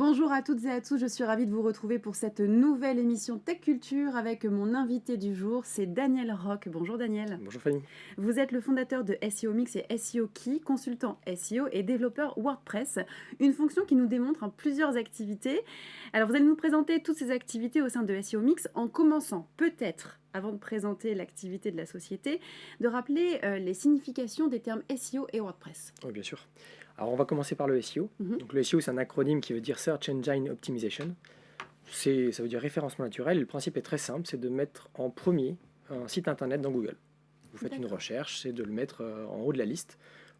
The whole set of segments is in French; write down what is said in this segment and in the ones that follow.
Bonjour à toutes et à tous, je suis ravie de vous retrouver pour cette nouvelle émission Tech Culture avec mon invité du jour, c'est Daniel Roch. Bonjour Daniel. Bonjour Fanny. Vous êtes le fondateur de SEO Mix et SEO Key, consultant SEO et développeur WordPress, une fonction qui nous démontre plusieurs activités. Alors vous allez nous présenter toutes ces activités au sein de SEO Mix en commençant peut-être, avant de présenter l'activité de la société, de rappeler les significations des termes SEO et WordPress. Oui, bien sûr. Alors on va commencer par le SEO. Donc le SEO, c'est un acronyme qui veut dire Search Engine Optimization. Ça veut dire référencement naturel. Et le principe est très simple, c'est de mettre en premier un site internet dans Google. Vous faites une recherche, c'est de le mettre en haut de la liste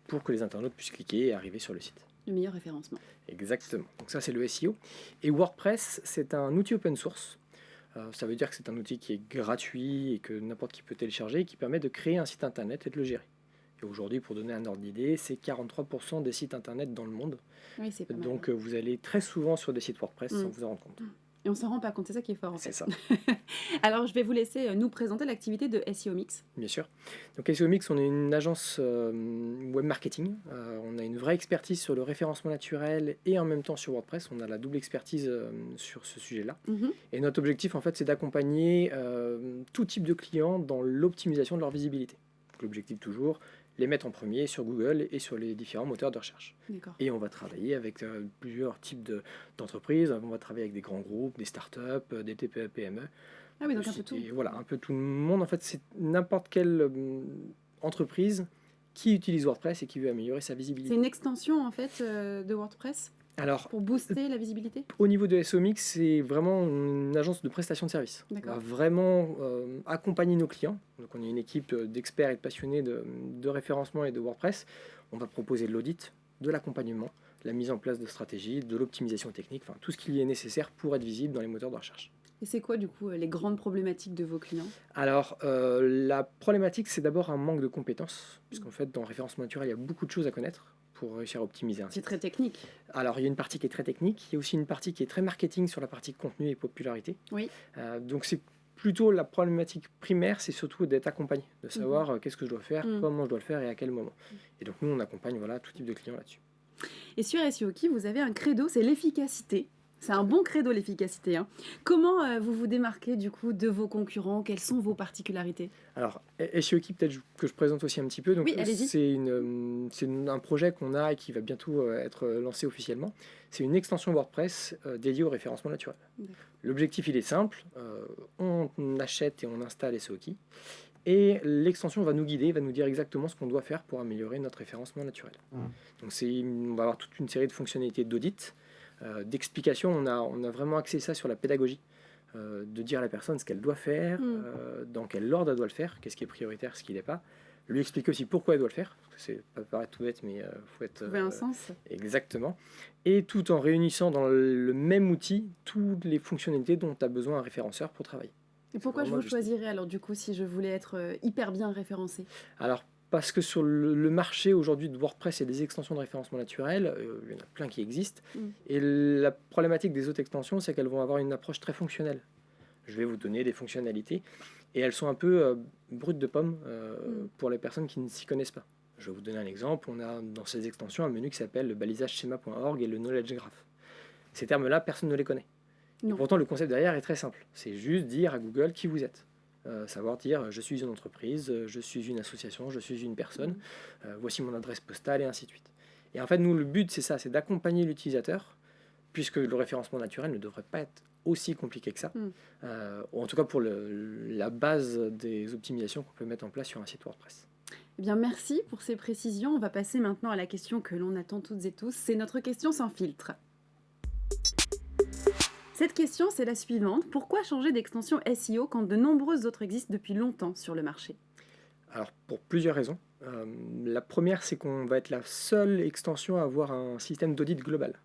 pour que les internautes puissent cliquer et arriver sur le site. Le meilleur référencement. Exactement. Donc ça, c'est le SEO. Et WordPress, c'est un outil open source. Ça veut dire que c'est un outil qui est gratuit et que n'importe qui peut télécharger et qui permet de créer un site internet et de le gérer. Et aujourd'hui, pour donner un ordre d'idée, c'est 43% des sites internet dans le monde. Oui, c'est pas mal. Donc vous allez très souvent sur des sites WordPress sans vous en rendre compte. Et on s'en rend pas compte, c'est ça qui est fort en fait. C'est ça. Alors je vais vous laisser nous présenter l'activité de SEO Mix. Bien sûr. Donc SEO Mix, on est une agence web marketing. On a une vraie expertise sur le référencement naturel et en même temps sur WordPress. On a la double expertise sur ce sujet-là. Et notre objectif, en fait, c'est d'accompagner tout type de clients dans l'optimisation de leur visibilité. Donc, l'objectif toujours, les mettre en premier sur Google et sur les différents moteurs de recherche. Et on va travailler avec plusieurs types d'entreprises. On va travailler avec des grands groupes, des startups, des TPE, PME. Ah oui, donc un peu tout. Voilà, un peu tout le monde. En fait, c'est n'importe quelle entreprise qui utilise WordPress et qui veut améliorer sa visibilité. C'est une extension en fait de WordPress pour booster la visibilité. Au niveau de SEO Mix, c'est vraiment une agence de prestation de services. On va vraiment accompagner nos clients. Donc on est une équipe d'experts et de passionnés de référencement et de WordPress. On va proposer de l'audit, de l'accompagnement, la mise en place de stratégies, de l'optimisation technique, enfin tout ce qui est nécessaire pour être visible dans les moteurs de recherche. Et c'est quoi du coup les grandes problématiques de vos clients? Alors la problématique, c'est d'abord un manque de compétences, puisqu'en fait dans le référencement naturel, il y a beaucoup de choses à connaître pour réussir à optimiser un site. C'est très technique. Alors, il y a une partie qui est très technique, il y a aussi une partie qui est très marketing sur la partie contenu et popularité. Oui. Donc, c'est plutôt la problématique primaire, c'est surtout d'être accompagné, de savoir qu'est-ce que je dois faire, comment je dois le faire et à quel moment. Et donc, nous, on accompagne tout type de clients là-dessus. Et sur SEO Key, vous avez un credo, c'est l'efficacité. C'est un bon credo, l'efficacité. Comment vous vous démarquez du coup de vos concurrents? Quelles sont vos particularités? Alors, SEO Key, peut-être que je présente aussi un petit peu. Donc, oui, allez-y. C'est un projet qu'on a et qui va bientôt être lancé officiellement. C'est une extension WordPress dédiée au référencement naturel. L'objectif, il est simple. On achète et on installe SEO Key. Et l'extension va nous guider, va nous dire exactement ce qu'on doit faire pour améliorer notre référencement naturel. Donc, on va avoir toute une série de fonctionnalités d'audit, d'explications. On a vraiment axé ça sur la pédagogie. De dire à la personne ce qu'elle doit faire, dans quel ordre elle doit le faire, qu'est-ce qui est prioritaire, ce qui n'est pas. Lui expliquer aussi pourquoi elle doit le faire, parce que ça peut paraître tout bête, mais il faut être... Trouver un sens. Exactement. Et tout en réunissant dans le même outil toutes les fonctionnalités dont a besoin un référenceur pour travailler. Et pourquoi je vous choisirais alors du coup si je voulais être hyper bien référencé? Alors, parce que sur le marché aujourd'hui de WordPress et des extensions de référencement naturel, il y en a plein qui existent. Et la problématique des autres extensions, c'est qu'elles vont avoir une approche très fonctionnelle. Je vais vous donner des fonctionnalités et elles sont un peu brutes de pommes pour les personnes qui ne s'y connaissent pas. Je vais vous donner un exemple. On a dans ces extensions un menu qui s'appelle le balisage schema.org et le knowledge graph. Ces termes-là, personne ne les connaît. Et pourtant, le concept derrière est très simple. C'est juste dire à Google qui vous êtes. Savoir dire je suis une entreprise, je suis une association, je suis une personne, voici mon adresse postale et ainsi de suite. Et en fait, nous, le but, c'est ça, c'est d'accompagner l'utilisateur, puisque le référencement naturel ne devrait pas être aussi compliqué que ça, ou en tout cas pour la base des optimisations qu'on peut mettre en place sur un site WordPress. Eh bien, merci pour ces précisions. On va passer maintenant à la question que l'on attend toutes et tous. C'est notre question sans filtre. Cette question, c'est la suivante. Pourquoi changer d'extension SEO quand de nombreuses autres existent depuis longtemps sur le marché? Alors, pour plusieurs raisons. La première, c'est qu'on va être la seule extension à avoir un système d'audit global.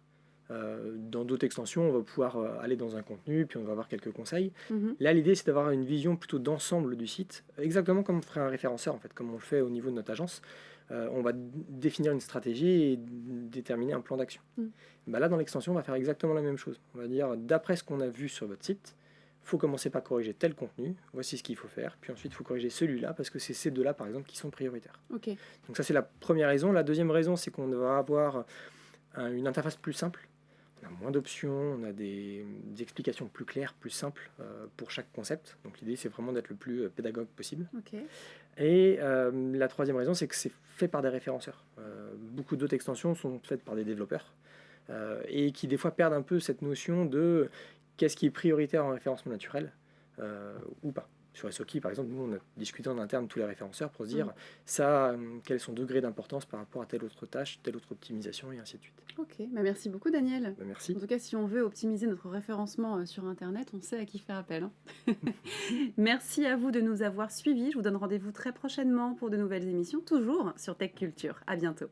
Dans d'autres extensions, on va pouvoir aller dans un contenu, puis on va avoir quelques conseils. Là, l'idée, c'est d'avoir une vision plutôt d'ensemble du site, exactement comme ferait un référenceur, en fait, comme on le fait au niveau de notre agence. On va définir une stratégie et déterminer un plan d'action. Là, dans l'extension, on va faire exactement la même chose. On va dire, d'après ce qu'on a vu sur votre site, il faut commencer par corriger tel contenu, voici ce qu'il faut faire, puis ensuite il faut corriger celui-là, parce que c'est ces deux-là, par exemple, qui sont prioritaires. Donc ça, c'est la première raison. La deuxième raison, c'est qu'on va avoir une interface plus simple. On On a moins d'options, on a des explications plus claires, plus simples pour chaque concept. Donc l'idée, c'est vraiment d'être le plus pédagogue possible. Ok. Et la troisième raison, c'est que c'est fait par des référenceurs. Beaucoup d'autres extensions sont faites par des développeurs et qui des fois perdent un peu cette notion de qu'est-ce qui est prioritaire en référencement naturel ou pas. Sur SOKI, par exemple, nous, on a discuté en interne tous les référenceurs pour se dire ça, quel est son degré d'importance par rapport à telle autre tâche, telle autre optimisation, et ainsi de suite. Ok, bah merci beaucoup Daniel. Merci. En tout cas, si on veut optimiser notre référencement sur Internet, on sait à qui faire appel. Merci à vous de nous avoir suivis. Je vous donne rendez-vous très prochainement pour de nouvelles émissions, toujours sur Tech Culture. À bientôt.